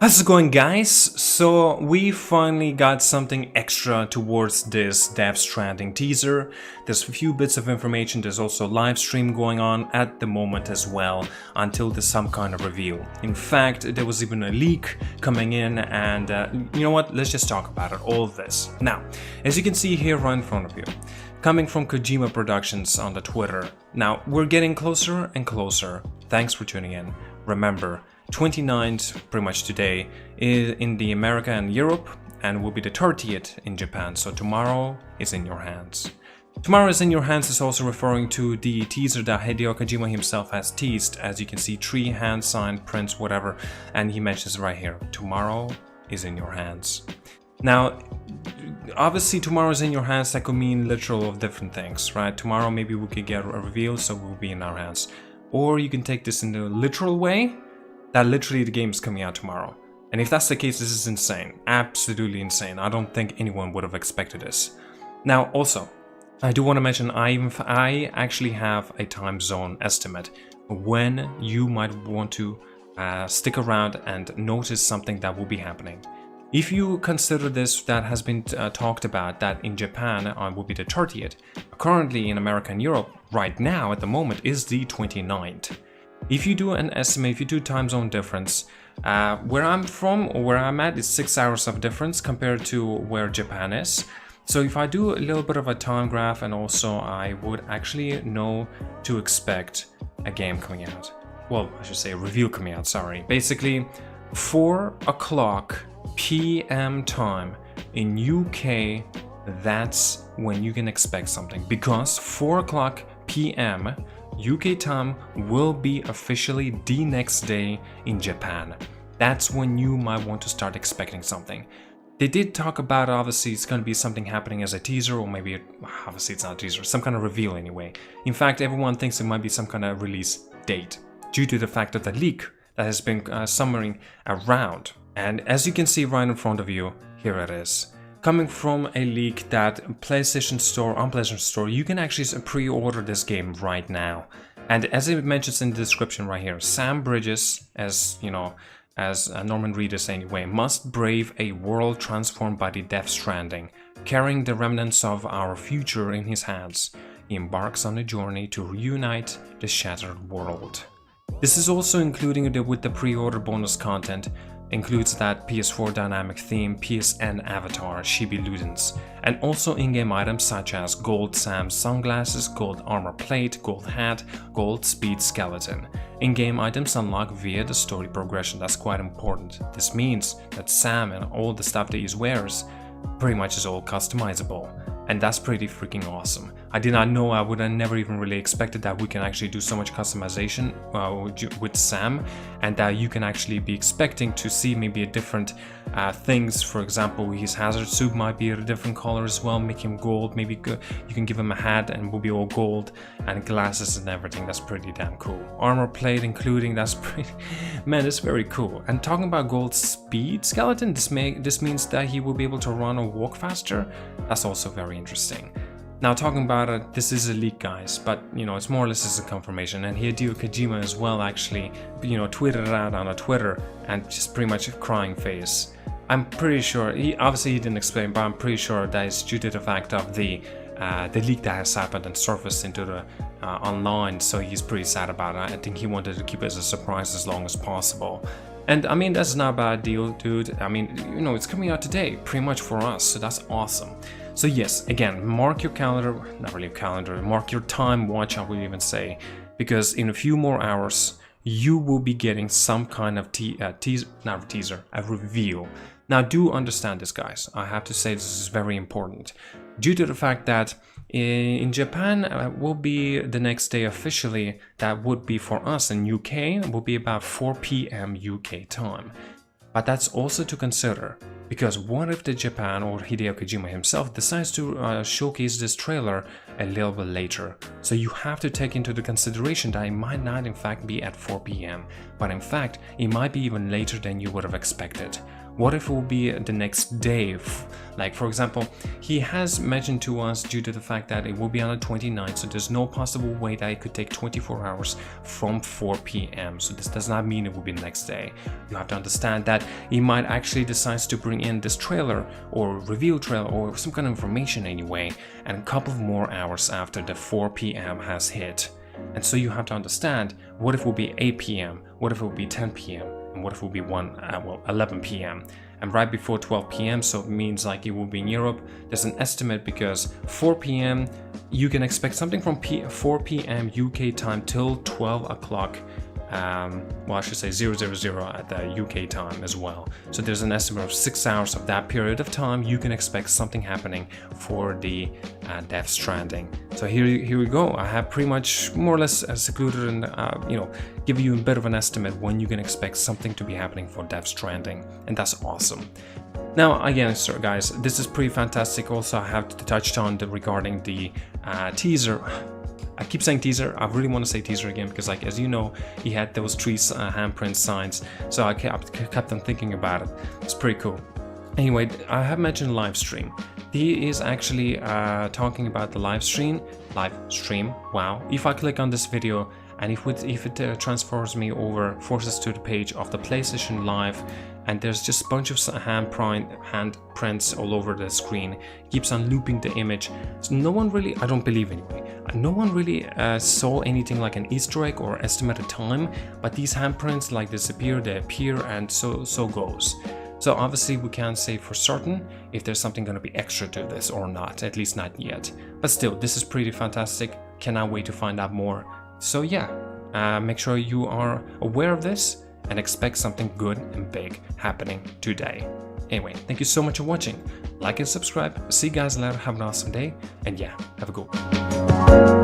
How's it going, guys? So we finally got something extra towards this Death Stranding teaser. There's a few bits of information. There's also a live stream going on at the moment as well until there's some kind of reveal. In fact, there was even a leak coming in, and you know what? Let's just talk about it, all of this. Now, as you can see here right in front of you, coming from Kojima Productions on the Twitter. Now, we're getting closer and closer. Thanks for tuning in. Remember, 29th, pretty much today, is in the America and Europe, and will be the 30th in Japan. So tomorrow is in your hands. Tomorrow is in your hands is also referring to the teaser that Hideo Kojima himself has teased. As you can see, 3 hand-signed prints, whatever, and he mentions right here, tomorrow is in your hands. Now, obviously tomorrow is in your hands, that could mean literal of different things, right? Tomorrow maybe we could get a reveal, so it will be in our hands. Or you can take this in the literal way, that literally the game is coming out tomorrow. And if that's the case, this is insane. Absolutely insane. I don't think anyone would have expected this. Now, also, I do want to mention I actually have a time zone estimate when you might want to stick around and notice something that will be happening. If you consider this, that has been talked about, that in Japan will be the 30th. Currently in America and Europe, right now at the moment, is the 29th. If you do an estimate, if you do time zone difference, where I'm from or where I'm at is 6 hours of difference compared to where Japan is. So if I do a little bit of a time graph, and also I would actually know to expect a game coming out. Well, I should say a review coming out, sorry. Basically, 4 o'clock PM time in UK, that's when you can expect something. Because 4 o'clock PM UK time will be officially the next day in Japan. That's when you might want to start expecting something. They did talk about, obviously, it's going to be something happening as a teaser, or maybe, obviously it's not a teaser, some kind of reveal anyway. In fact, everyone thinks it might be some kind of release date, due to the fact of the leak that has been summering around. And as you can see right in front of you, here it is. Coming from a leak that PlayStation Store, on PlayStation Store, you can actually pre-order this game right now. And as it mentions in the description right here, Sam Bridges, as you know, as Norman Reedus anyway, must brave a world transformed by the Death Stranding. Carrying the remnants of our future in his hands, he embarks on a journey to reunite the shattered world. This is also including with the pre-order bonus content. Includes that PS4 dynamic theme, PSN avatar, Chibi Ludens, and also in-game items such as gold Sam sunglasses, gold armor plate, gold hat, gold speed skeleton. In-game items unlock via the story progression. That's quite important. This means that Sam and all the stuff that he wears pretty much is all customizable. And that's pretty freaking awesome. I did not know, I would have never even really expected that we can actually do so much customization with Sam, and that you can actually be expecting to see maybe a different things. For example, his hazard suit might be a different color as well, make him gold. Maybe you can give him a hat and will be all gold, and glasses and everything. That's pretty damn cool. Armor plate including, that's pretty, man, it's very cool. And talking about gold speed skeleton, this means that he will be able to run or walk faster. That's also very interesting. Now, talking about it, this is a leak, guys, but you know, it's more or less just a confirmation. And Hideo Kojima as well actually, you know, tweeted it out on a Twitter, and just pretty much a crying face. I'm pretty sure, he didn't explain, but I'm pretty sure that is due to the fact of the leak that has happened and surfaced into the online, so he's pretty sad about it. I think he wanted to keep it as a surprise as long as possible. And I mean, that's not a bad deal, dude. I mean, you know, it's coming out today, pretty much for us, so that's awesome. So yes, again, mark your calendar, not really a calendar, mark your time watch, I would even say, because in a few more hours, you will be getting some kind of a reveal. Now, do understand this, guys. I have to say this is very important, due to the fact that in Japan will be the next day officially. That would be for us in UK, will be about 4 PM UK time. But that's also to consider, because what if the Japan or Hideo Kojima himself decides to showcase this trailer a little bit later? So you have to take into the consideration that it might not in fact be at 4 PM, but in fact it might be even later than you would have expected. What if it will be the next day? Like, for example, he has mentioned to us due to the fact that it will be on the 29th, so there's no possible way that it could take 24 hours from 4 p.m. So this does not mean it will be the next day. You have to understand that he might actually decide to bring in this trailer or reveal trailer or some kind of information anyway, and a couple of more hours after the 4 p.m. has hit. And so you have to understand, what if it will be 8 p.m., what if it will be 10 p.m., and what if it will be 11 p.m. and right before 12 p.m. so it means like it will be in Europe. There's an estimate because 4 p.m. you can expect something from 4 p.m. UK time till 12 o'clock. Well, I should say 000 at the UK time as well. So there's an estimate of 6 hours of that period of time you can expect something happening for the Death Stranding. So here we go. I have pretty much more or less secluded and give you a bit of an estimate when you can expect something to be happening for Death Stranding, and that's awesome. Now again, guys, this is pretty fantastic. Also, I have touched on regarding the teaser. I keep saying teaser, I really want to say teaser again because, like, as you know, he had those 3 handprint signs, so I kept on thinking about it. It's pretty cool. Anyway, I have mentioned live stream. He is actually talking about the live stream. Wow. If I click on this video and if it transfers me over, forces to the page of the PlayStation Live, and there's just a bunch of handprints all over the screen, it keeps on looping the image. So no one really, I don't believe anyway, no one really saw anything like an Easter egg or estimated time, but these handprints like disappear, they appear, and so goes. So obviously we can't say for certain if there's something going to be extra to this or not, at least not yet. But still, this is pretty fantastic. Cannot wait to find out more. So yeah, make sure you are aware of this and expect something good and big happening today. Anyway, thank you so much for watching. Like and subscribe. See you guys later. Have an awesome day. And yeah, have a good one.